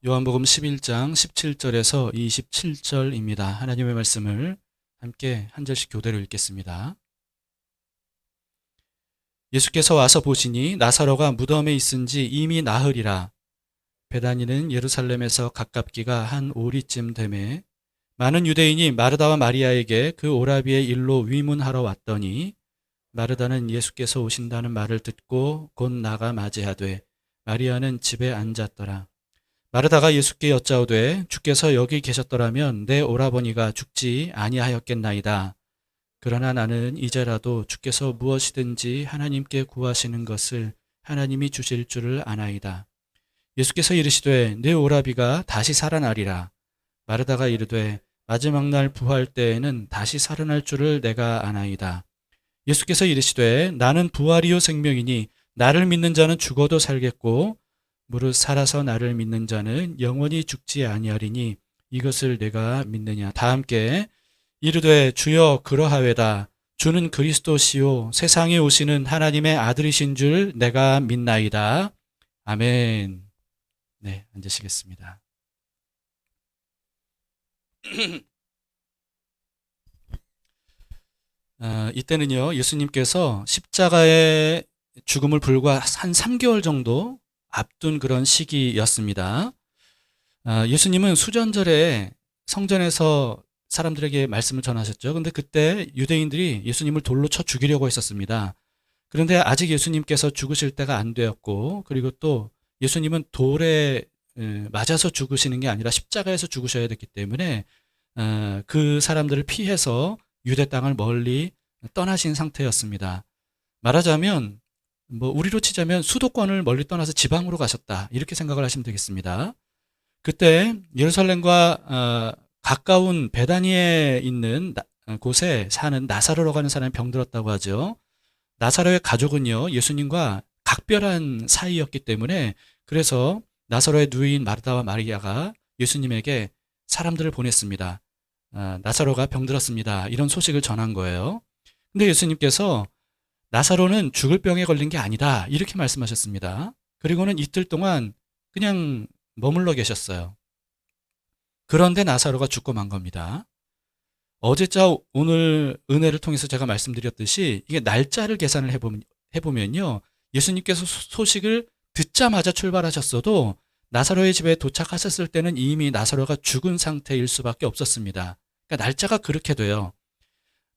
요한복음 11장 17절에서 27절입니다. 하나님의 말씀을 함께 한 절씩 교대로 읽겠습니다. 예수께서 와서 보시니 나사로가 무덤에 있은지 이미 나흘이라. 베다니는 예루살렘에서 가깝기가 한 오리쯤 되매 많은 유대인이 마르다와 마리아에게 그 오라비의 일로 위문하러 왔더니 마르다는 예수께서 오신다는 말을 듣고 곧 나가 맞이하되 마리아는 집에 앉았더라. 마르다가 예수께 여짜오되 주께서 여기 계셨더라면 내 오라버니가 죽지 아니하였겠나이다. 그러나 나는 이제라도 주께서 무엇이든지 하나님께 구하시는 것을 하나님이 주실 줄을 아나이다. 예수께서 이르시되 내 오라비가 다시 살아나리라. 마르다가 이르되 마지막 날 부활 때에는 다시 살아날 줄을 내가 아나이다. 예수께서 이르시되 나는 부활이요 생명이니 나를 믿는 자는 죽어도 살겠고 무릇 살아서 나를 믿는 자는 영원히 죽지 아니하리니 이것을 내가 믿느냐. 다 함께 이르되 주여 그러하외다. 주는 그리스도시요 세상에 오시는 하나님의 아들이신 줄 내가 믿나이다. 아멘. 네, 앉으시겠습니다. 이때는요, 예수님께서 십자가의 죽음을 불과 한 3개월 정도 앞둔 그런 시기였습니다. 예수님은 수전절에 성전에서 사람들에게 말씀을 전하셨죠. 근데 그때 유대인들이 예수님을 돌로 쳐 죽이려고 했었습니다. 그런데 아직 예수님께서 죽으실 때가 안 되었고, 그리고 또 예수님은 돌에 맞아서 죽으시는 게 아니라 십자가에서 죽으셔야 됐기 때문에 그 사람들을 피해서 유대 땅을 멀리 떠나신 상태였습니다. 말하자면 우리로 치자면 수도권을 멀리 떠나서 지방으로 가셨다, 이렇게 생각을 하시면 되겠습니다. 그때 예루살렘과 가까운 베다니에 있는 곳에 사는 나사로라고 하는 사람이 병들었다고 하죠. 나사로의 가족은요, 예수님과 각별한 사이였기 때문에 그래서 나사로의 누이인 마르다와 마리아가 예수님에게 사람들을 보냈습니다. 나사로가 병들었습니다, 이런 소식을 전한 거예요. 근데 예수님께서 나사로는 죽을 병에 걸린 게 아니다, 이렇게 말씀하셨습니다. 그리고는 이틀 동안 그냥 머물러 계셨어요. 그런데 나사로가 죽고 만 겁니다. 어제자 오늘 은혜를 통해서 제가 말씀드렸듯이 이게 날짜를 계산을 해보면요, 예수님께서 소식을 듣자마자 출발하셨어도 나사로의 집에 도착하셨을 때는 이미 나사로가 죽은 상태일 수밖에 없었습니다. 그러니까 날짜가 그렇게 돼요.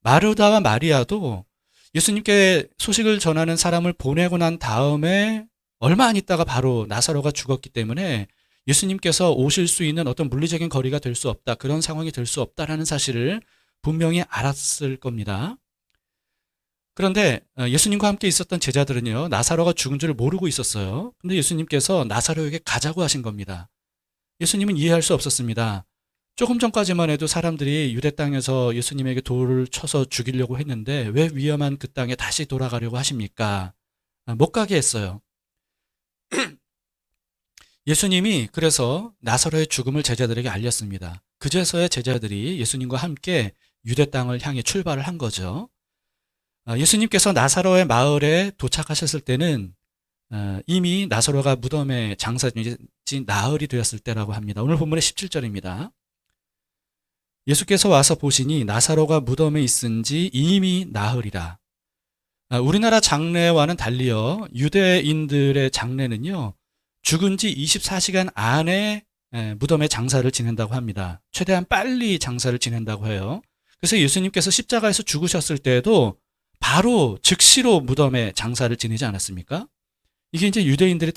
마르다와 마리아도 예수님께 소식을 전하는 사람을 보내고 난 다음에 얼마 안 있다가 바로 나사로가 죽었기 때문에 예수님께서 오실 수 있는 어떤 물리적인 거리가 될 수 없다, 그런 상황이 될 수 없다라는 사실을 분명히 알았을 겁니다. 그런데 예수님과 함께 있었던 제자들은요, 나사로가 죽은 줄 모르고 있었어요. 근데 예수님께서 나사로에게 가자고 하신 겁니다. 예수님은 이해할 수 없었습니다. 조금 전까지만 해도 사람들이 유대 땅에서 예수님에게 돌을 쳐서 죽이려고 했는데 왜 위험한 그 땅에 다시 돌아가려고 하십니까? 못 가게 했어요. 예수님이 그래서 나사로의 죽음을 제자들에게 알렸습니다. 그제서야 제자들이 예수님과 함께 유대 땅을 향해 출발을 한 거죠. 예수님께서 나사로의 마을에 도착하셨을 때는 이미 나사로가 무덤에 장사진 나흘이 되었을 때라고 합니다. 오늘 본문의 17절입니다. 예수께서 와서 보시니 나사로가 무덤에 있은지 이미 나흘이라. 우리나라 장례와는 달리요, 유대인들의 장례는요, 죽은 지 24시간 안에 무덤에 장사를 지낸다고 합니다. 최대한 빨리 장사를 지낸다고 해요. 그래서 예수님께서 십자가에서 죽으셨을 때에도 바로 즉시로 무덤에 장사를 지내지 않았습니까? 이게 이제 유대인들의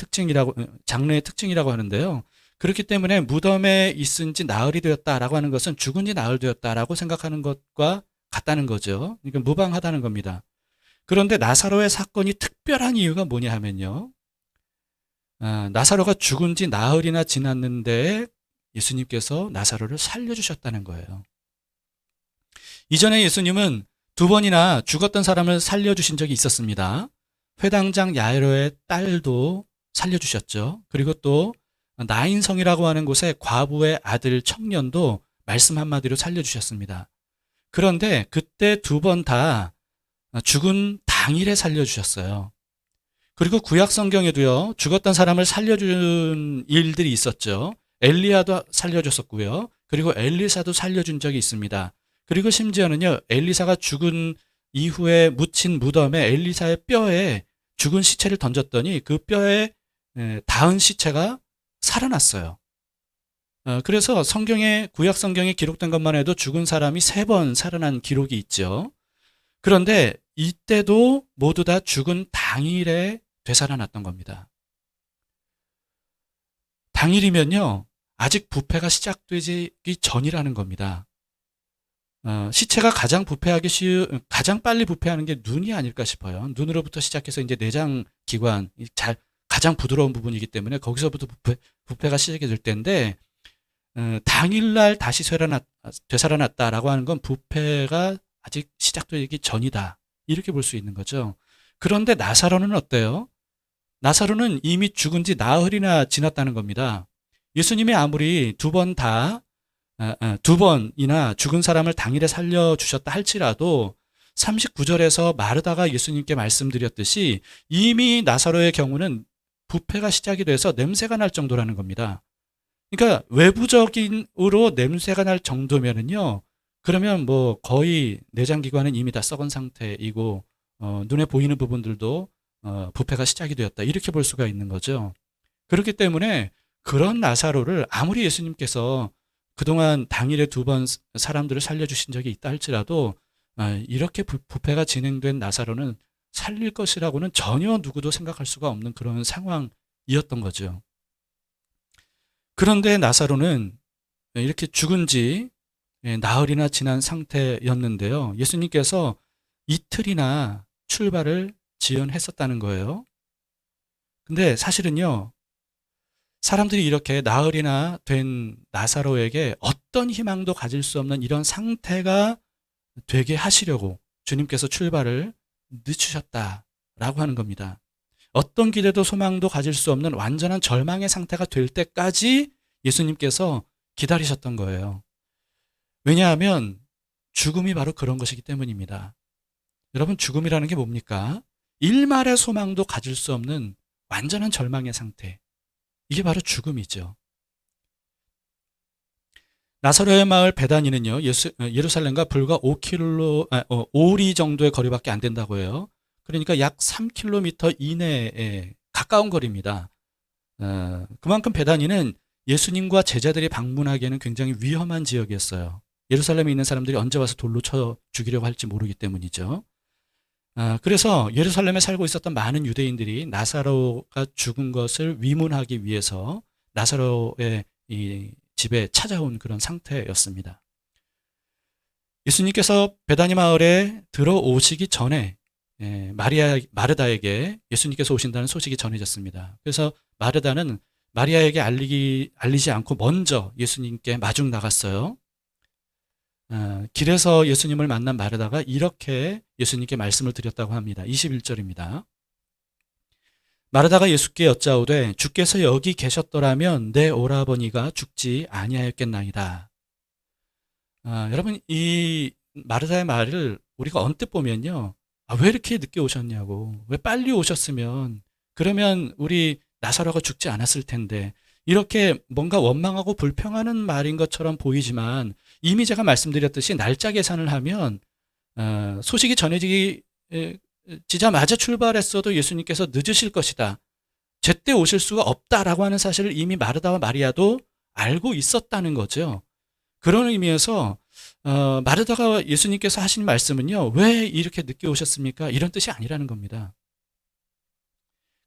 장례의 특징이라고 하는데요. 그렇기 때문에 무덤에 있은 지 나흘이 되었다라고 하는 것은 죽은 지 나흘 되었다라고 생각하는 것과 같다는 거죠. 그러니까 무방하다는 겁니다. 그런데 나사로의 사건이 특별한 이유가 뭐냐 하면요, 나사로가 죽은 지 나흘이나 지났는데 예수님께서 나사로를 살려주셨다는 거예요. 이전에 예수님은 2번이나 죽었던 사람을 살려주신 적이 있었습니다. 회당장 야이로의 딸도 살려주셨죠. 그리고 또 나인성이라고 하는 곳에 과부의 아들 청년도 말씀 한마디로 살려주셨습니다. 그런데 그때 2번 다 죽은 당일에 살려주셨어요. 그리고 구약 성경에도요, 죽었던 사람을 살려준 일들이 있었죠. 엘리야도 살려줬었고요. 그리고 엘리사도 살려준 적이 있습니다. 그리고 심지어는요, 엘리사가 죽은 이후에 묻힌 무덤에 엘리사의 뼈에 죽은 시체를 던졌더니 그 뼈에 닿은 시체가 살아났어요. 그래서 구약 성경에 기록된 것만 해도 죽은 사람이 3번 살아난 기록이 있죠. 그런데 이때도 모두 다 죽은 당일에 되살아났던 겁니다. 당일이면요, 아직 부패가 시작되기 전이라는 겁니다. 시체가 가장 빨리 부패하는 게 눈이 아닐까 싶어요. 눈으로부터 시작해서 이제 내장 기관, 가장 부드러운 부분이기 때문에 거기서부터 부패가 시작이 될 텐데, 당일날 다시 되살아났다라고 하는 건 부패가 아직 시작되기 전이다. 이렇게 볼 수 있는 거죠. 그런데 나사로는 어때요? 나사로는 이미 죽은 지 나흘이나 지났다는 겁니다. 예수님이 아무리 두 번이나 죽은 사람을 당일에 살려주셨다 할지라도 39절에서 마르다가 예수님께 말씀드렸듯이 이미 나사로의 경우는 부패가 시작이 돼서 냄새가 날 정도라는 겁니다. 그러니까 외부적인으로 냄새가 날 정도면은요, 그러면 뭐 거의 내장기관은 이미 다 썩은 상태이고 눈에 보이는 부분들도 부패가 시작이 되었다, 이렇게 볼 수가 있는 거죠. 그렇기 때문에 그런 나사로를 아무리 예수님께서 그동안 당일에 2번 사람들을 살려주신 적이 있다 할지라도 이렇게 부패가 진행된 나사로는 살릴 것이라고는 전혀 누구도 생각할 수가 없는 그런 상황이었던 거죠. 그런데 나사로는 이렇게 죽은 지 나흘이나 지난 상태였는데요. 예수님께서 이틀이나 출발을 지연했었다는 거예요. 근데 사실은요, 사람들이 이렇게 나흘이나 된 나사로에게 어떤 희망도 가질 수 없는 이런 상태가 되게 하시려고 주님께서 출발을 늦추셨다라고 하는 겁니다. 어떤 기대도 소망도 가질 수 없는 완전한 절망의 상태가 될 때까지 예수님께서 기다리셨던 거예요. 왜냐하면 죽음이 바로 그런 것이기 때문입니다. 여러분, 죽음이라는 게 뭡니까? 일말의 소망도 가질 수 없는 완전한 절망의 상태. 이게 바로 죽음이죠. 나사로의 마을 베다니는요, 예루살렘과 불과 5리 정도의 거리밖에 안 된다고 해요. 그러니까 약 3km 이내에 가까운 거리입니다. 그만큼 베다니는 예수님과 제자들이 방문하기에는 굉장히 위험한 지역이었어요. 예루살렘에 있는 사람들이 언제 와서 돌로 쳐 죽이려고 할지 모르기 때문이죠. 그래서 예루살렘에 살고 있었던 많은 유대인들이 나사로가 죽은 것을 위문하기 위해서 나사로의 이 집에 찾아온 그런 상태였습니다. 예수님께서 베다니 마을에 들어오시기 전에 마르다에게 예수님께서 오신다는 소식이 전해졌습니다. 그래서 마르다는 마리아에게 알리지 않고 먼저 예수님께 마중 나갔어요. 길에서 예수님을 만난 마르다가 이렇게 예수님께 말씀을 드렸다고 합니다. 21절입니다. 마르다가 예수께 여짜오되 주께서 여기 계셨더라면 내 오라버니가 죽지 아니하였겠나이다. 여러분, 이 마르다의 말을 우리가 언뜻 보면요, 왜 이렇게 늦게 오셨냐고, 왜 빨리 오셨으면 그러면 우리 나사로가 죽지 않았을 텐데, 이렇게 뭔가 원망하고 불평하는 말인 것처럼 보이지만 이미 제가 말씀드렸듯이 날짜 계산을 하면 소식이 전해지자마자 출발했어도 예수님께서 늦으실 것이다, 제때 오실 수가 없다라고 하는 사실을 이미 마르다와 마리아도 알고 있었다는 거죠. 그런 의미에서 마르다가 예수님께서 하신 말씀은요, 왜 이렇게 늦게 오셨습니까? 이런 뜻이 아니라는 겁니다.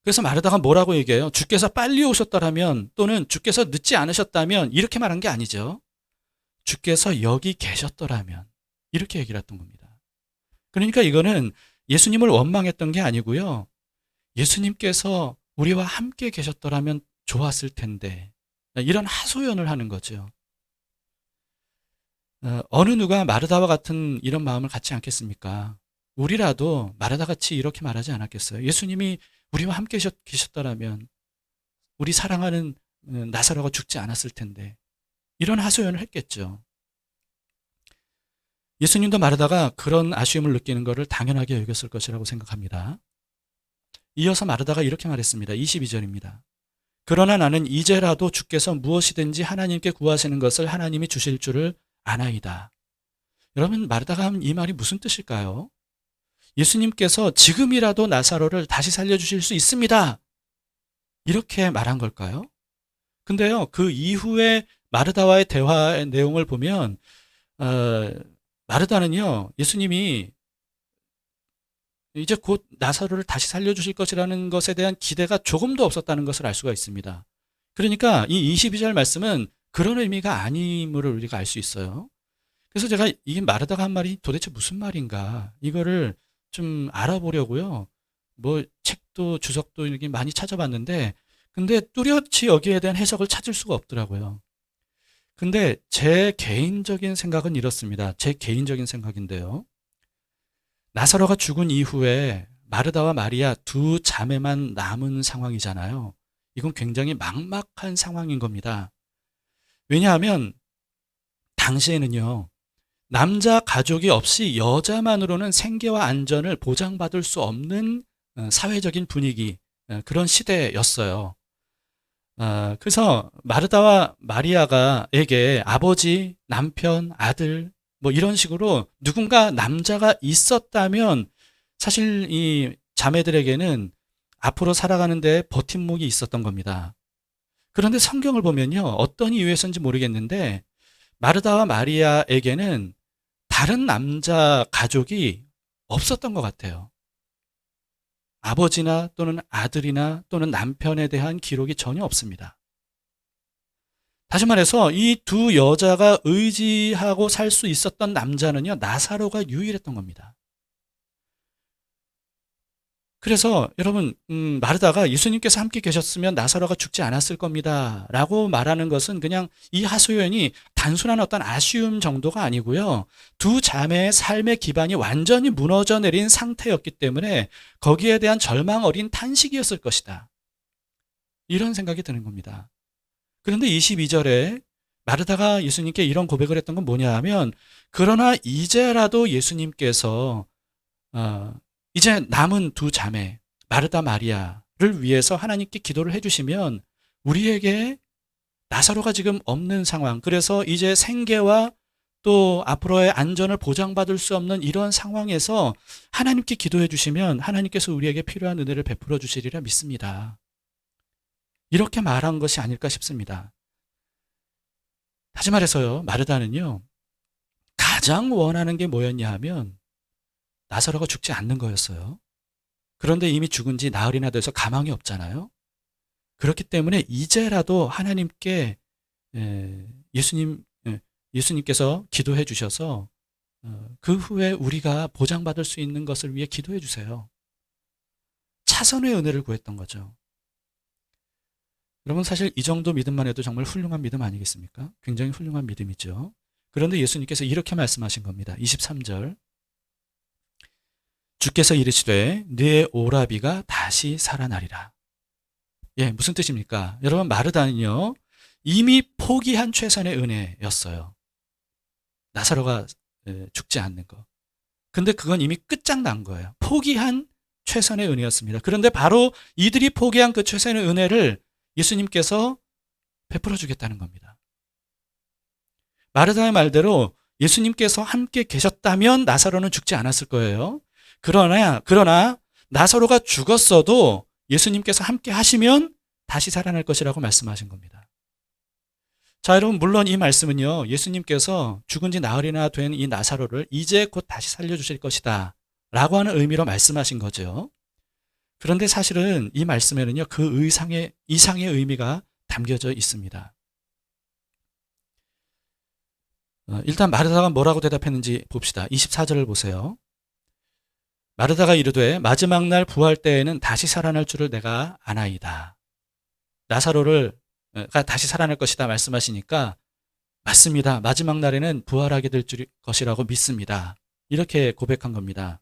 그래서 마르다가 뭐라고 얘기해요? 주께서 빨리 오셨더라면, 또는 주께서 늦지 않으셨다면, 이렇게 말한 게 아니죠. 주께서 여기 계셨더라면, 이렇게 얘기를 했던 겁니다. 그러니까 이거는 예수님을 원망했던 게 아니고요, 예수님께서 우리와 함께 계셨더라면 좋았을 텐데, 이런 하소연을 하는 거죠. 어느 누가 마르다와 같은 이런 마음을 갖지 않겠습니까? 우리라도 마르다 같이 이렇게 말하지 않았겠어요? 예수님이 우리와 함께 계셨더라면 우리 사랑하는 나사로가 죽지 않았을 텐데, 이런 하소연을 했겠죠. 예수님도 마르다가 그런 아쉬움을 느끼는 것을 당연하게 여겼을 것이라고 생각합니다. 이어서 마르다가 이렇게 말했습니다. 22절입니다. 그러나 나는 이제라도 주께서 무엇이든지 하나님께 구하시는 것을 하나님이 주실 줄을 아나이다. 여러분, 마르다가 한 이 말이 무슨 뜻일까요? 예수님께서 지금이라도 나사로를 다시 살려주실 수 있습니다. 이렇게 말한 걸까요? 근데요, 그 이후에 마르다와의 대화의 내용을 보면, 마르다는요, 예수님이 이제 곧 나사로를 다시 살려주실 것이라는 것에 대한 기대가 조금도 없었다는 것을 알 수가 있습니다. 그러니까 이 22절 말씀은 그런 의미가 아님을 우리가 알 수 있어요. 그래서 제가 이 마르다가 한 말이 도대체 무슨 말인가, 이거를 좀 알아보려고요. 뭐 책도 주석도 이렇게 많이 찾아봤는데, 근데 뚜렷이 여기에 대한 해석을 찾을 수가 없더라고요. 근데 제 개인적인 생각은 이렇습니다. 제 개인적인 생각인데요. 나사로가 죽은 이후에 마르다와 마리아 두 자매만 남은 상황이잖아요. 이건 굉장히 막막한 상황인 겁니다. 왜냐하면 당시에는요, 남자 가족이 없이 여자만으로는 생계와 안전을 보장받을 수 없는 사회적인 분위기, 그런 시대였어요. 그래서 마르다와 마리아가에게 아버지, 남편, 아들 뭐 이런 식으로 누군가 남자가 있었다면 사실 이 자매들에게는 앞으로 살아가는데 버팀목이 있었던 겁니다. 그런데 성경을 보면요, 어떤 이유에서인지 모르겠는데 마르다와 마리아에게는 다른 남자 가족이 없었던 것 같아요. 아버지나 또는 아들이나 또는 남편에 대한 기록이 전혀 없습니다. 다시 말해서 이 두 여자가 의지하고 살 수 있었던 남자는요, 나사로가 유일했던 겁니다. 그래서 여러분, 마르다가 예수님께서 함께 계셨으면 나사로가 죽지 않았을 겁니다 라고 말하는 것은 그냥 이 하소연이 단순한 어떤 아쉬움 정도가 아니고요, 두 자매의 삶의 기반이 완전히 무너져 내린 상태였기 때문에 거기에 대한 절망 어린 탄식이었을 것이다, 이런 생각이 드는 겁니다. 그런데 22절에 마르다가 예수님께 이런 고백을 했던 건 뭐냐 하면, 그러나 이제라도 예수님께서 이제 남은 두 자매 마르다 마리아를 위해서 하나님께 기도를 해주시면 우리에게 나사로가 지금 없는 상황, 그래서 이제 생계와 또 앞으로의 안전을 보장받을 수 없는 이런 상황에서 하나님께 기도해 주시면 하나님께서 우리에게 필요한 은혜를 베풀어 주시리라 믿습니다. 이렇게 말한 것이 아닐까 싶습니다. 다시 말해서요, 마르다는요, 가장 원하는 게 뭐였냐 하면 나사로가 죽지 않는 거였어요. 그런데 이미 죽은 지 나흘이나 돼서 가망이 없잖아요. 그렇기 때문에 이제라도 하나님께 예수님께서 기도해 주셔서 그 후에 우리가 보장받을 수 있는 것을 위해 기도해 주세요. 차선의 은혜를 구했던 거죠. 여러분, 사실 이 정도 믿음만 해도 정말 훌륭한 믿음 아니겠습니까? 굉장히 훌륭한 믿음이죠. 그런데 예수님께서 이렇게 말씀하신 겁니다. 23절. 주께서 이르시되 네 오라비가 다시 살아나리라. 예, 무슨 뜻입니까? 여러분, 마르다는요, 이미 포기한 최선의 은혜였어요. 나사로가 죽지 않는 거. 근데 그건 이미 끝장난 거예요. 포기한 최선의 은혜였습니다. 그런데 바로 이들이 포기한 그 최선의 은혜를 예수님께서 베풀어 주겠다는 겁니다. 마르다의 말대로 예수님께서 함께 계셨다면 나사로는 죽지 않았을 거예요. 그러나 나사로가 죽었어도 예수님께서 함께 하시면 다시 살아날 것이라고 말씀하신 겁니다. 자, 여러분, 물론 이 말씀은요, 예수님께서 죽은 지 나흘이나 된 이 나사로를 이제 곧 다시 살려주실 것이다 라고 하는 의미로 말씀하신 거죠. 그런데 사실은 이 말씀에는요, 그 이상의 의미가 담겨져 있습니다. 일단 마르다가 뭐라고 대답했는지 봅시다. 24절을 보세요. 마르다가 이르되 마지막 날 부활 때에는 다시 살아날 줄을 내가 아나이다. 나사로가 다시 살아날 것이다 말씀하시니까 맞습니다. 마지막 날에는 부활하게 될 것이라고 믿습니다. 이렇게 고백한 겁니다.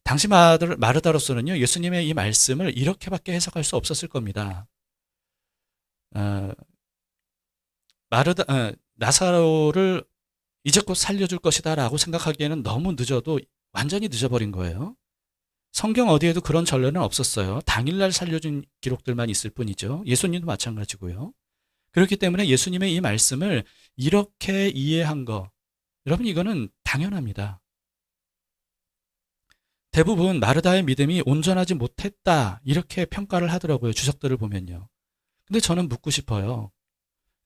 당시 마르다로서는요, 예수님의 이 말씀을 이렇게밖에 해석할 수 없었을 겁니다. 나사로를 이제 곧 살려줄 것이다 라고 생각하기에는 너무 늦어도 완전히 늦어버린 거예요. 성경 어디에도 그런 전례는 없었어요. 당일날 살려준 기록들만 있을 뿐이죠. 예수님도 마찬가지고요. 그렇기 때문에 예수님의 이 말씀을 이렇게 이해한 거, 여러분 이거는 당연합니다. 대부분 마르다의 믿음이 온전하지 못했다 이렇게 평가를 하더라고요. 주석들을 보면요. 근데 저는 묻고 싶어요.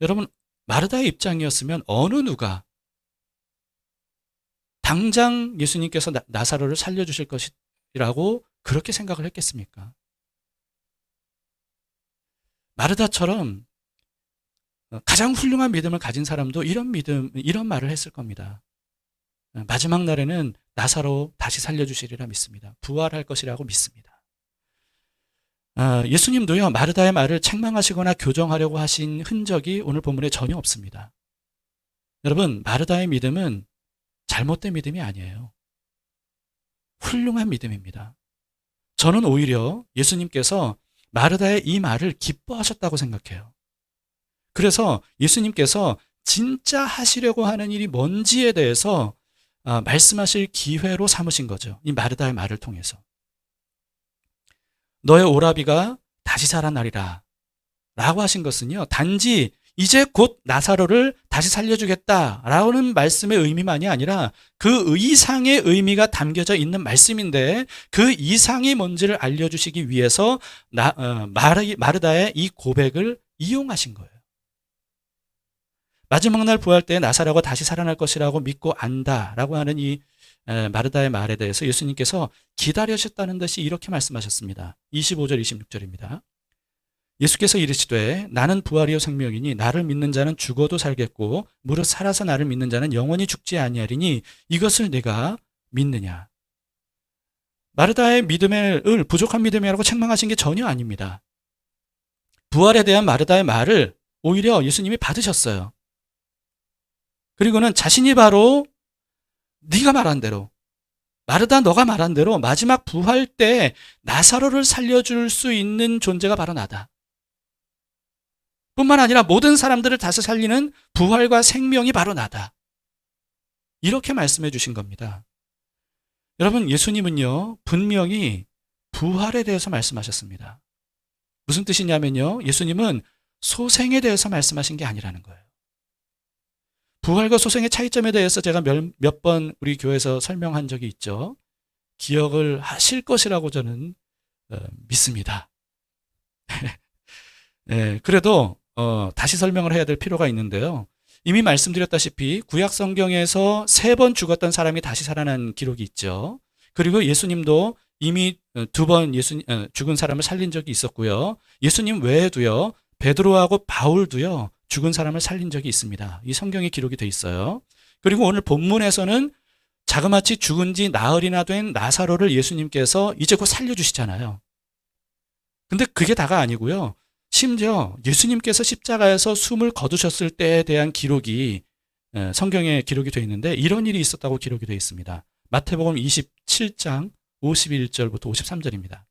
여러분 마르다의 입장이었으면 어느 누가 당장 예수님께서 나사로를 살려주실 것이라고 그렇게 생각을 했겠습니까? 마르다처럼 가장 훌륭한 믿음을 가진 사람도 이런 말을 했을 겁니다. 마지막 날에는 나사로 다시 살려주시리라 믿습니다. 부활할 것이라고 믿습니다. 예수님도요, 마르다의 말을 책망하시거나 교정하려고 하신 흔적이 오늘 본문에 전혀 없습니다. 여러분, 마르다의 믿음은 잘못된 믿음이 아니에요. 훌륭한 믿음입니다. 저는 오히려 예수님께서 마르다의 이 말을 기뻐하셨다고 생각해요. 그래서 예수님께서 진짜 하시려고 하는 일이 뭔지에 대해서 말씀하실 기회로 삼으신 거죠. 이 마르다의 말을 통해서. 너의 오라비가 다시 살아나리라 라고 하신 것은요, 단지 이제 곧 나사로를 다시 살려주겠다라는 말씀의 의미만이 아니라 그 이상의 의미가 담겨져 있는 말씀인데 그 이상이 뭔지를 알려주시기 위해서 마르다의 이 고백을 이용하신 거예요. 마지막 날 부활 때 나사로가 다시 살아날 것이라고 믿고 안다라고 하는 이 마르다의 말에 대해서 예수님께서 기다리셨다는 듯이 이렇게 말씀하셨습니다. 25절 26절입니다. 예수께서 이르시되 나는 부활이요 생명이니 나를 믿는 자는 죽어도 살겠고 무릇 살아서 나를 믿는 자는 영원히 죽지 아니하리니 이것을 내가 믿느냐. 마르다의 믿음을 부족한 믿음이라고 책망하신 게 전혀 아닙니다. 부활에 대한 마르다의 말을 오히려 예수님이 받으셨어요. 그리고는 자신이 바로 네가 말한 대로, 마르다 너가 말한 대로 마지막 부활 때 나사로를 살려줄 수 있는 존재가 바로 나다. 뿐만 아니라 모든 사람들을 다시 살리는 부활과 생명이 바로 나다. 이렇게 말씀해 주신 겁니다. 여러분, 예수님은요, 분명히 부활에 대해서 말씀하셨습니다. 무슨 뜻이냐면요, 예수님은 소생에 대해서 말씀하신 게 아니라는 거예요. 부활과 소생의 차이점에 대해서 제가 몇 번 우리 교회에서 설명한 적이 있죠. 기억을 하실 것이라고 저는 믿습니다. 네, 그래도 다시 설명을 해야 될 필요가 있는데요. 이미 말씀드렸다시피 구약 성경에서 3번 죽었던 사람이 다시 살아난 기록이 있죠. 그리고 예수님도 이미 2번 죽은 사람을 살린 적이 있었고요. 예수님 외에도요, 베드로하고 바울도요, 죽은 사람을 살린 적이 있습니다. 이 성경에 기록이 돼 있어요. 그리고 오늘 본문에서는 자그마치 죽은 지 나흘이나 된 나사로를 예수님께서 이제 곧 살려주시잖아요. 근데 그게 다가 아니고요. 심지어 예수님께서 십자가에서 숨을 거두셨을 때에 대한 기록이 성경에 기록이 되어 있는데 이런 일이 있었다고 기록이 되어 있습니다. 마태복음 27장 51절부터 53절입니다.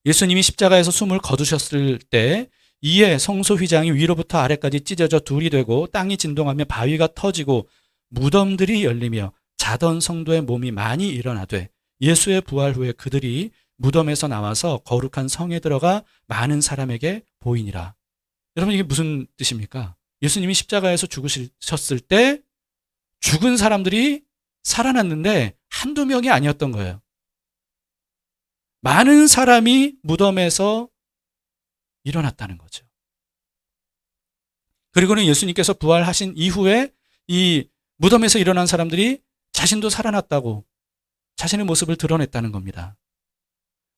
예수님이 십자가에서 숨을 거두셨을 때 이에 성소 휘장이 위로부터 아래까지 찢어져 둘이 되고 땅이 진동하며 바위가 터지고 무덤들이 열리며 자던 성도의 몸이 많이 일어나되 예수의 부활 후에 그들이 무덤에서 나와서 거룩한 성에 들어가 많은 사람에게 보이니라. 여러분, 이게 무슨 뜻입니까? 예수님이 십자가에서 죽으셨을 때 죽은 사람들이 살아났는데 한두 명이 아니었던 거예요. 많은 사람이 무덤에서 일어났다는 거죠. 그리고는 예수님께서 부활하신 이후에 이 무덤에서 일어난 사람들이 자신도 살아났다고 자신의 모습을 드러냈다는 겁니다.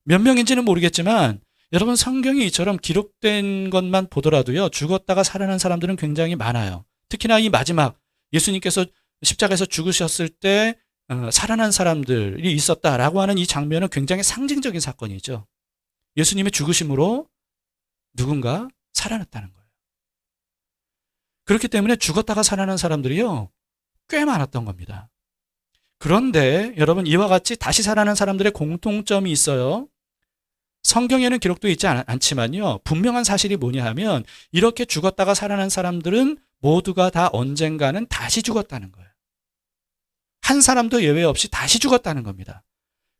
몇 명인지는 모르겠지만 여러분, 성경이 이처럼 기록된 것만 보더라도요, 죽었다가 살아난 사람들은 굉장히 많아요. 특히나 이 마지막 예수님께서 십자가에서 죽으셨을 때 살아난 사람들이 있었다라고 하는 이 장면은 굉장히 상징적인 사건이죠. 예수님의 죽으심으로 누군가 살아났다는 거예요. 그렇기 때문에 죽었다가 살아난 사람들이요, 꽤 많았던 겁니다. 그런데 여러분, 이와 같이 다시 살아난 사람들의 공통점이 있어요. 성경에는 기록되어 있지 않지만요, 분명한 사실이 뭐냐 하면 이렇게 죽었다가 살아난 사람들은 모두가 다 언젠가는 다시 죽었다는 거예요. 한 사람도 예외 없이 다시 죽었다는 겁니다.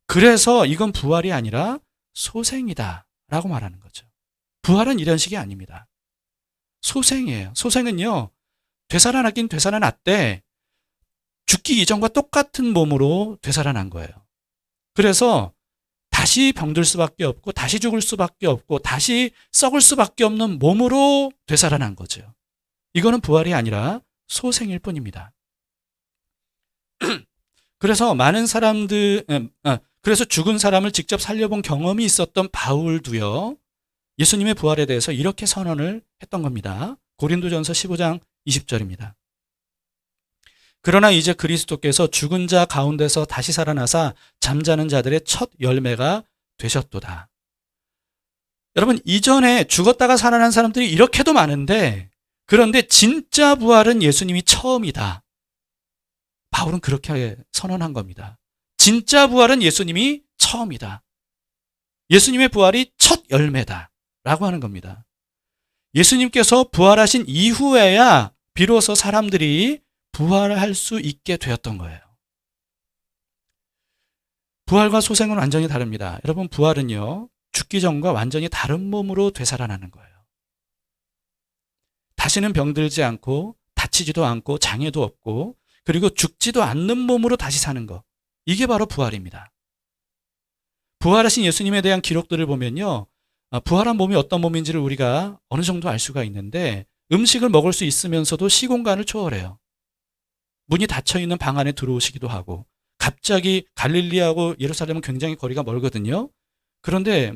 그래서 이건 부활이 아니라 소생이다 라고 말하는 거죠. 부활은 이런 식이 아닙니다. 소생이에요. 소생은요, 되살아나긴 되살아났대 죽기 이전과 똑같은 몸으로 되살아난 거예요. 그래서 다시 병들 수밖에 없고 다시 죽을 수밖에 없고 다시 썩을 수밖에 없는 몸으로 되살아난 거죠. 이거는 부활이 아니라 소생일 뿐입니다. 그래서 많은 사람들, 그래서 죽은 사람을 직접 살려본 경험이 있었던 바울도요, 예수님의 부활에 대해서 이렇게 선언을 했던 겁니다. 고린도전서 15장 20절입니다. 그러나 이제 그리스도께서 죽은 자 가운데서 다시 살아나사 잠자는 자들의 첫 열매가 되셨도다. 여러분, 이전에 죽었다가 살아난 사람들이 이렇게도 많은데, 그런데 진짜 부활은 예수님이 처음이다. 바울은 그렇게 선언한 겁니다. 진짜 부활은 예수님이 처음이다. 예수님의 부활이 첫 열매다 라고 하는 겁니다. 예수님께서 부활하신 이후에야 비로소 사람들이 부활할 수 있게 되었던 거예요. 부활과 소생은 완전히 다릅니다. 여러분, 부활은요, 죽기 전과 완전히 다른 몸으로 되살아나는 거예요. 다시는 병들지 않고 다치지도 않고 장애도 없고 그리고 죽지도 않는 몸으로 다시 사는 것. 이게 바로 부활입니다. 부활하신 예수님에 대한 기록들을 보면요, 부활한 몸이 어떤 몸인지를 우리가 어느 정도 알 수가 있는데, 음식을 먹을 수 있으면서도 시공간을 초월해요. 문이 닫혀있는 방 안에 들어오시기도 하고, 갑자기 갈릴리하고 예루살렘은 굉장히 거리가 멀거든요. 그런데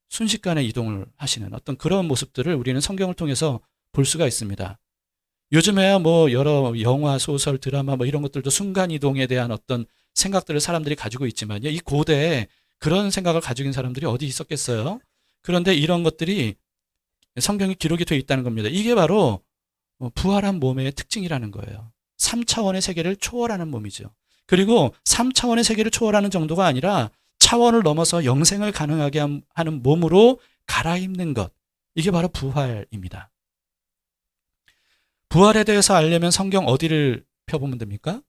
순식간에 이동을 하시는 어떤 그런 모습들을 우리는 성경을 통해서 볼 수가 있습니다. 요즘에야 여러 영화, 소설, 드라마 이런 것들도 순간이동에 대한 어떤 생각들을 사람들이 가지고 있지만요, 이 고대에 그런 생각을 가지고 있는 사람들이 어디 있었겠어요? 그런데 이런 것들이 성경에 기록이 되어 있다는 겁니다. 이게 바로 부활한 몸의 특징이라는 거예요. 3차원의 세계를 초월하는 몸이죠. 그리고 3차원의 세계를 초월하는 정도가 아니라 차원을 넘어서 영생을 가능하게 하는 몸으로 갈아입는 것. 이게 바로 부활입니다. 부활에 대해서 알려면 성경 어디를 펴보면 됩니까?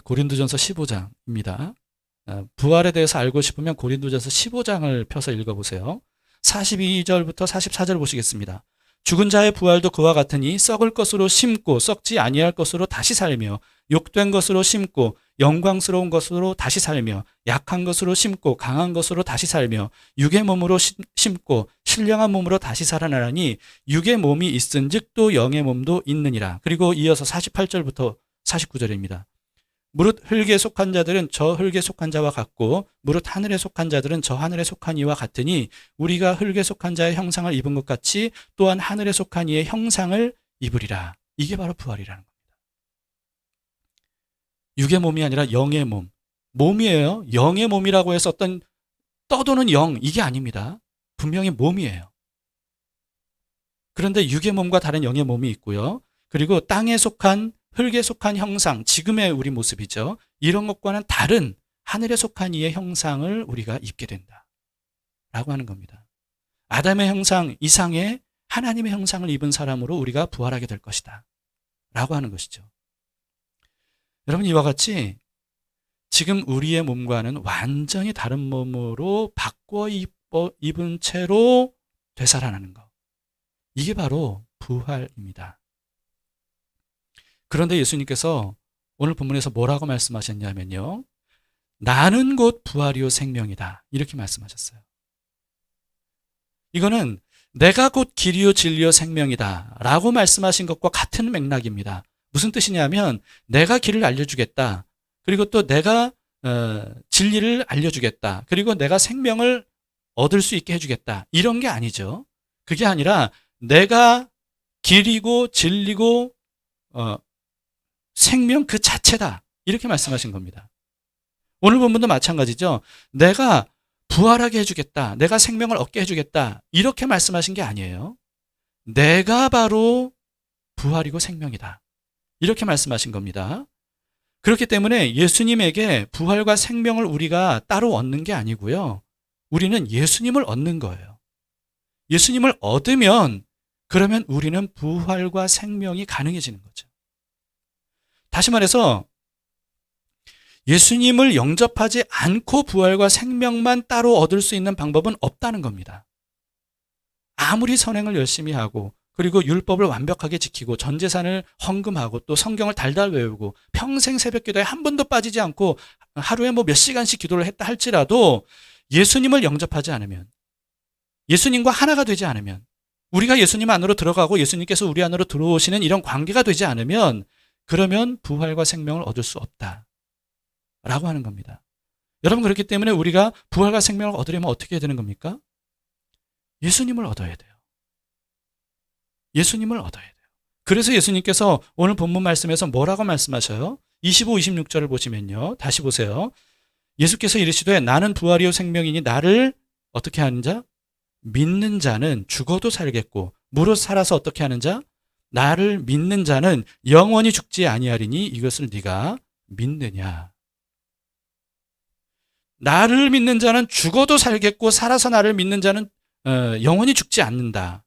고린도전서 15장입니다. 부활에 대해서 알고 싶으면 고린도전서 15장을 펴서 읽어보세요. 42절부터 44절 보시겠습니다. 죽은 자의 부활도 그와 같으니 썩을 것으로 심고 썩지 아니할 것으로 다시 살며 욕된 것으로 심고 영광스러운 것으로 다시 살며 약한 것으로 심고 강한 것으로 다시 살며 육의 몸으로 심고 신령한 몸으로 다시 살아나니 육의 몸이 있은즉 또 영의 몸도 있느니라. 그리고 이어서 48절부터 49절입니다. 무릇 흙에 속한 자들은 저 흙에 속한 자와 같고 무릇 하늘에 속한 자들은 저 하늘에 속한 이와 같으니 우리가 흙에 속한 자의 형상을 입은 것 같이 또한 하늘에 속한 이의 형상을 입으리라. 이게 바로 부활이라는 겁니다. 육의 몸이 아니라 영의 몸. 몸이에요. 영의 몸이라고 해서 어떤 떠도는 영, 이게 아닙니다. 분명히 몸이에요. 그런데 육의 몸과 다른 영의 몸이 있고요. 그리고 땅에 속한 흙에 속한 형상, 지금의 우리 모습이죠. 이런 것과는 다른 하늘에 속한 이의 형상을 우리가 입게 된다 라고 하는 겁니다. 아담의 형상 이상의 하나님의 형상을 입은 사람으로 우리가 부활하게 될 것이다 라고 하는 것이죠. 여러분, 이와 같이 지금 우리의 몸과는 완전히 다른 몸으로 바꿔 입은 채로 되살아나는 것. 이게 바로 부활입니다. 그런데 예수님께서 오늘 본문에서 뭐라고 말씀하셨냐면요, 나는 곧 부활이요 생명이다 이렇게 말씀하셨어요. 이거는 내가 곧 길이요 진리요 생명이다 라고 말씀하신 것과 같은 맥락입니다. 무슨 뜻이냐면 내가 길을 알려주겠다, 그리고 또 내가 진리를 알려주겠다, 그리고 내가 생명을 얻을 수 있게 해주겠다, 이런 게 아니죠. 그게 아니라 내가 길이고 진리고 생명 그 자체다 이렇게 말씀하신 겁니다. 오늘 본문도 마찬가지죠. 내가 부활하게 해주겠다, 내가 생명을 얻게 해주겠다 이렇게 말씀하신 게 아니에요. 내가 바로 부활이고 생명이다 이렇게 말씀하신 겁니다. 그렇기 때문에 예수님에게 부활과 생명을 우리가 따로 얻는 게 아니고요, 우리는 예수님을 얻는 거예요. 예수님을 얻으면 그러면 우리는 부활과 생명이 가능해지는 거죠. 다시 말해서 예수님을 영접하지 않고 부활과 생명만 따로 얻을 수 있는 방법은 없다는 겁니다. 아무리 선행을 열심히 하고 그리고 율법을 완벽하게 지키고 전 재산을 헌금하고 또 성경을 달달 외우고 평생 새벽 기도에 한 번도 빠지지 않고 하루에 몇 시간씩 기도를 했다 할지라도 예수님을 영접하지 않으면, 예수님과 하나가 되지 않으면, 우리가 예수님 안으로 들어가고 예수님께서 우리 안으로 들어오시는 이런 관계가 되지 않으면, 그러면 부활과 생명을 얻을 수 없다라고 하는 겁니다. 여러분, 그렇기 때문에 우리가 부활과 생명을 얻으려면 어떻게 해야 되는 겁니까? 예수님을 얻어야 돼요. 예수님을 얻어야 돼요. 그래서 예수님께서 오늘 본문 말씀에서 뭐라고 말씀하셔요? 25, 26절을 보시면요. 다시 보세요. 예수께서 이르시되 나는 부활이요 생명이니 나를 어떻게 하는 자? 믿는 자는 죽어도 살겠고 무릇 살아서 어떻게 하는 자? 나를 믿는 자는 영원히 죽지 아니하리니 이것을 네가 믿느냐? 나를 믿는 자는 죽어도 살겠고 살아서 나를 믿는 자는 영원히 죽지 않는다.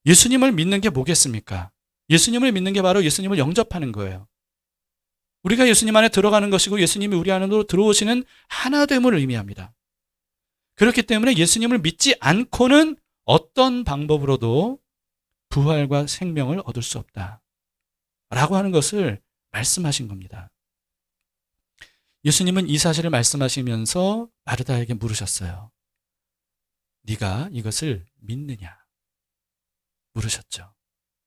예수님을 믿는 게 뭐겠습니까? 예수님을 믿는 게 바로 예수님을 영접하는 거예요. 우리가 예수님 안에 들어가는 것이고 예수님이 우리 안으로 들어오시는 하나됨을 의미합니다. 그렇기 때문에 예수님을 믿지 않고는 어떤 방법으로도 부활과 생명을 얻을 수 없다 라고 하는 것을 말씀하신 겁니다. 예수님은 이 사실을 말씀하시면서 마르다에게 물으셨어요. 네가 이것을 믿느냐? 물으셨죠.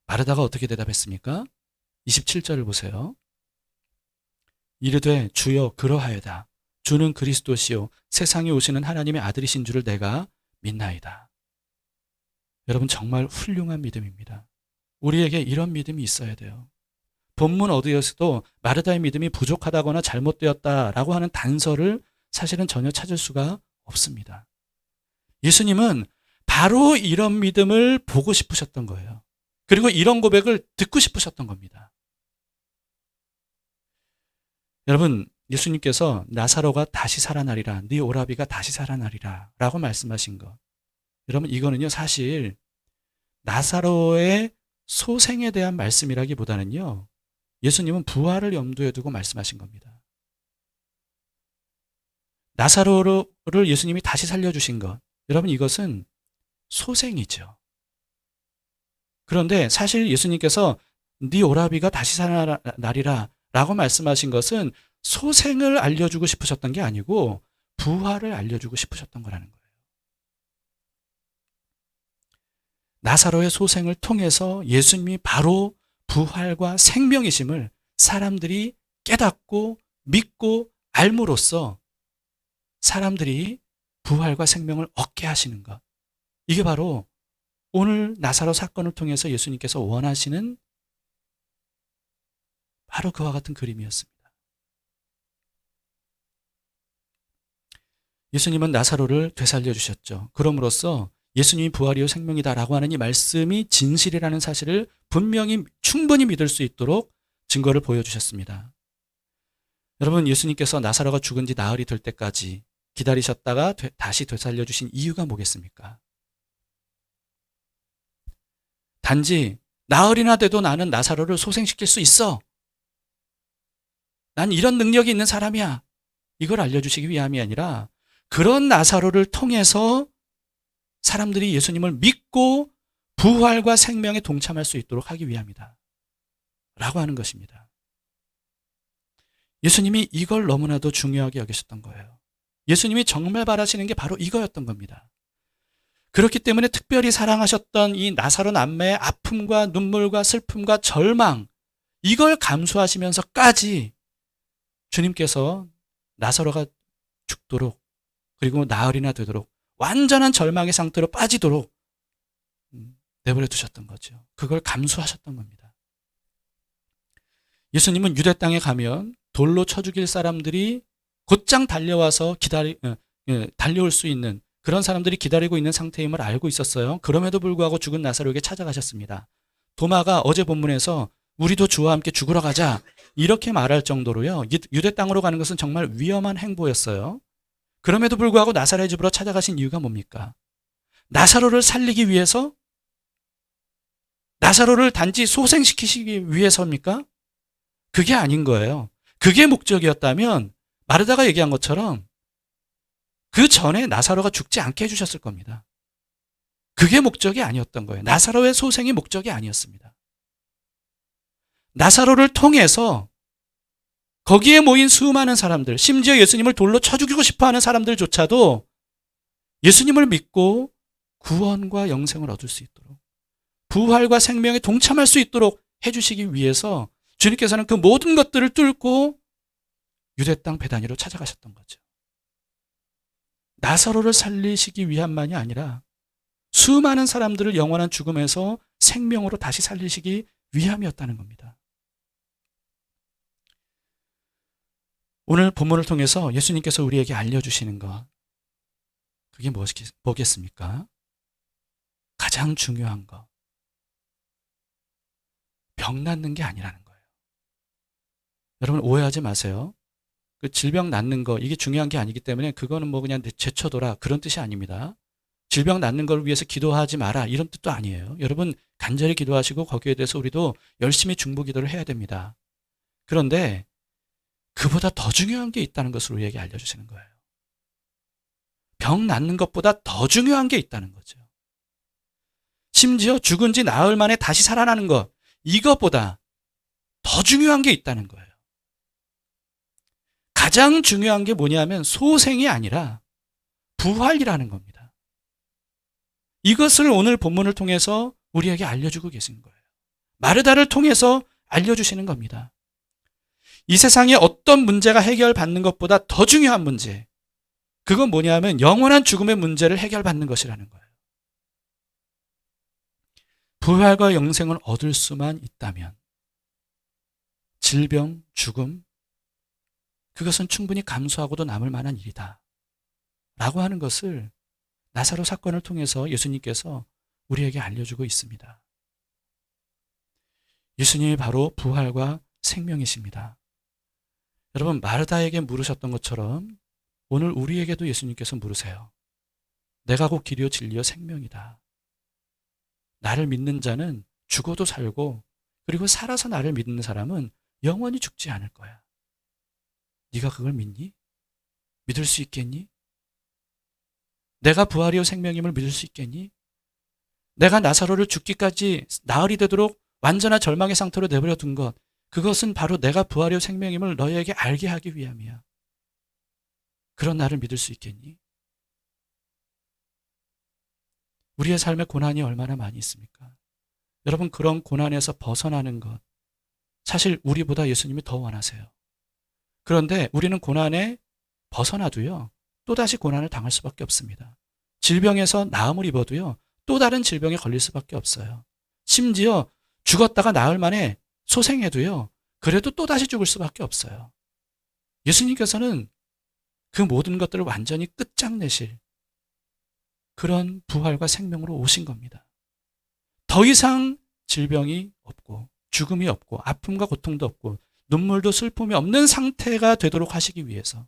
마르다가 어떻게 대답했습니까? 27절을 보세요. 이르되 주여 그러하여다. 주는 그리스도시요 세상에 오시는 하나님의 아들이신 줄을 내가 믿나이다. 여러분, 정말 훌륭한 믿음입니다. 우리에게 이런 믿음이 있어야 돼요. 본문 어디에서도 마르다의 믿음이 부족하다거나 잘못되었다라고 하는 단서를 사실은 전혀 찾을 수가 없습니다. 예수님은 바로 이런 믿음을 보고 싶으셨던 거예요. 그리고 이런 고백을 듣고 싶으셨던 겁니다. 여러분, 예수님께서 나사로가 다시 살아나리라, 네 오라비가 다시 살아나리라 라고 말씀하신 것, 여러분, 이거는요 사실 나사로의 소생에 대한 말씀이라기보다는요 예수님은 부활을 염두에 두고 말씀하신 겁니다. 나사로를 예수님이 다시 살려주신 것, 여러분, 이것은 소생이죠. 그런데 사실 예수님께서 네 오라비가 다시 살아나리라 라고 말씀하신 것은 소생을 알려주고 싶으셨던 게 아니고 부활을 알려주고 싶으셨던 거라는 거예요. 나사로의 소생을 통해서 예수님이 바로 부활과 생명이심을 사람들이 깨닫고 믿고 알므로써 사람들이 부활과 생명을 얻게 하시는 것, 이게 바로 오늘 나사로 사건을 통해서 예수님께서 원하시는 바로 그와 같은 그림이었습니다. 예수님은 나사로를 되살려 주셨죠. 그럼으로써 예수님이 부활이요 생명이다라고 하는 이 말씀이 진실이라는 사실을 분명히 충분히 믿을 수 있도록 증거를 보여주셨습니다. 여러분, 예수님께서 나사로가 죽은 지 나흘이 될 때까지 기다리셨다가 다시 되살려 주신 이유가 뭐겠습니까? 단지 나흘이나 돼도 나는 나사로를 소생시킬 수 있어, 난 이런 능력이 있는 사람이야, 이걸 알려주시기 위함이 아니라 그런 나사로를 통해서 사람들이 예수님을 믿고 부활과 생명에 동참할 수 있도록 하기 위함이다 라고 하는 것입니다. 예수님이 이걸 너무나도 중요하게 여기셨던 거예요. 예수님이 정말 바라시는 게 바로 이거였던 겁니다. 그렇기 때문에 특별히 사랑하셨던 이 나사로 남매의 아픔과 눈물과 슬픔과 절망, 이걸 감수하시면서까지 주님께서 나사로가 죽도록, 그리고 나흘이나 되도록 완전한 절망의 상태로 빠지도록 내버려 두셨던 거죠. 그걸 감수하셨던 겁니다. 예수님은 유대 땅에 가면 돌로 쳐 죽일 사람들이 곧장 달려와서 달려올 수 있는 그런 사람들이 기다리고 있는 상태임을 알고 있었어요. 그럼에도 불구하고 죽은 나사로에게 찾아가셨습니다. 도마가 어제 본문에서 우리도 주와 함께 죽으러 가자 이렇게 말할 정도로요, 유대 땅으로 가는 것은 정말 위험한 행보였어요. 그럼에도 불구하고 나사로의 집으로 찾아가신 이유가 뭡니까? 나사로를 살리기 위해서? 나사로를 단지 소생시키시기 위해서입니까? 그게 아닌 거예요. 그게 목적이었다면 마르다가 얘기한 것처럼 그 전에 나사로가 죽지 않게 해주셨을 겁니다. 그게 목적이 아니었던 거예요. 나사로의 소생이 목적이 아니었습니다. 나사로를 통해서 거기에 모인 수많은 사람들, 심지어 예수님을 돌로 쳐 죽이고 싶어하는 사람들조차도 예수님을 믿고 구원과 영생을 얻을 수 있도록, 부활과 생명에 동참할 수 있도록 해주시기 위해서 주님께서는 그 모든 것들을 뚫고 유대 땅 베다니로 찾아가셨던 거죠. 나사로를 살리시기 위함만이 아니라 수많은 사람들을 영원한 죽음에서 생명으로 다시 살리시기 위함이었다는 겁니다. 오늘 본문을 통해서 예수님께서 우리에게 알려주시는 것, 그게 뭐겠습니까? 가장 중요한 것, 병 낫는 게 아니라는 거예요. 여러분 오해하지 마세요. 그 질병 낫는 거, 이게 중요한 게 아니기 때문에 그거는 뭐 그냥 제쳐둬라, 그런 뜻이 아닙니다. 질병 낫는 걸 위해서 기도하지 마라, 이런 뜻도 아니에요. 여러분 간절히 기도하시고 거기에 대해서 우리도 열심히 중보 기도를 해야 됩니다. 그런데 그보다 더 중요한 게 있다는 것을 우리에게 알려주시는 거예요. 병 낫는 것보다 더 중요한 게 있다는 거죠. 심지어 죽은 지 나흘 만에 다시 살아나는 것, 이것보다 더 중요한 게 있다는 거예요. 가장 중요한 게 뭐냐면 소생이 아니라 부활이라는 겁니다. 이것을 오늘 본문을 통해서 우리에게 알려주고 계신 거예요. 마르다를 통해서 알려주시는 겁니다. 이 세상에 어떤 문제가 해결받는 것보다 더 중요한 문제, 그건 뭐냐면 영원한 죽음의 문제를 해결받는 것이라는 거예요. 부활과 영생을 얻을 수만 있다면 질병, 죽음, 그것은 충분히 감수하고도 남을 만한 일이다 라고 하는 것을 나사로 사건을 통해서 예수님께서 우리에게 알려주고 있습니다. 예수님이 바로 부활과 생명이십니다. 여러분 마르다에게 물으셨던 것처럼 오늘 우리에게도 예수님께서 물으세요. 내가 곧 길이요 진리요 생명이다. 나를 믿는 자는 죽어도 살고, 그리고 살아서 나를 믿는 사람은 영원히 죽지 않을 거야. 네가 그걸 믿니? 믿을 수 있겠니? 내가 부활이요 생명임을 믿을 수 있겠니? 내가 나사로를 죽기까지 나흘이 되도록 완전한 절망의 상태로 내버려 둔 것, 그것은 바로 내가 부활이요 생명임을 너희에게 알게 하기 위함이야. 그런 나를 믿을 수 있겠니? 우리의 삶에 고난이 얼마나 많이 있습니까? 여러분 그런 고난에서 벗어나는 것, 사실 우리보다 예수님이 더 원하세요. 그런데 우리는 고난에 벗어나도요, 또다시 고난을 당할 수밖에 없습니다. 질병에서 나음을 입어도요, 또 다른 질병에 걸릴 수밖에 없어요. 심지어 죽었다가 나흘 만에 소생해도요, 그래도 또다시 죽을 수밖에 없어요. 예수님께서는 그 모든 것들을 완전히 끝장내실 그런 부활과 생명으로 오신 겁니다. 더 이상 질병이 없고 죽음이 없고 아픔과 고통도 없고 눈물도 슬픔이 없는 상태가 되도록 하시기 위해서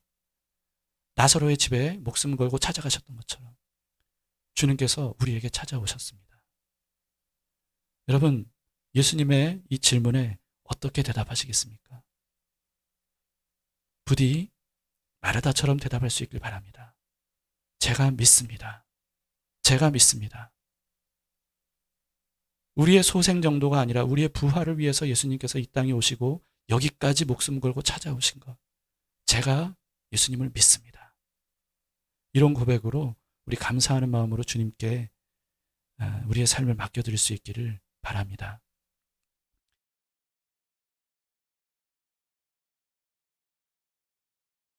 나사로의 집에 목숨 걸고 찾아가셨던 것처럼 주님께서 우리에게 찾아오셨습니다. 여러분, 예수님의 이 질문에 어떻게 대답하시겠습니까? 부디 마르다처럼 대답할 수 있길 바랍니다. 제가 믿습니다. 제가 믿습니다. 우리의 소생 정도가 아니라 우리의 부활을 위해서 예수님께서 이 땅에 오시고 여기까지 목숨 걸고 찾아오신 것, 제가 예수님을 믿습니다. 이런 고백으로 우리 감사하는 마음으로 주님께 우리의 삶을 맡겨드릴 수 있기를 바랍니다.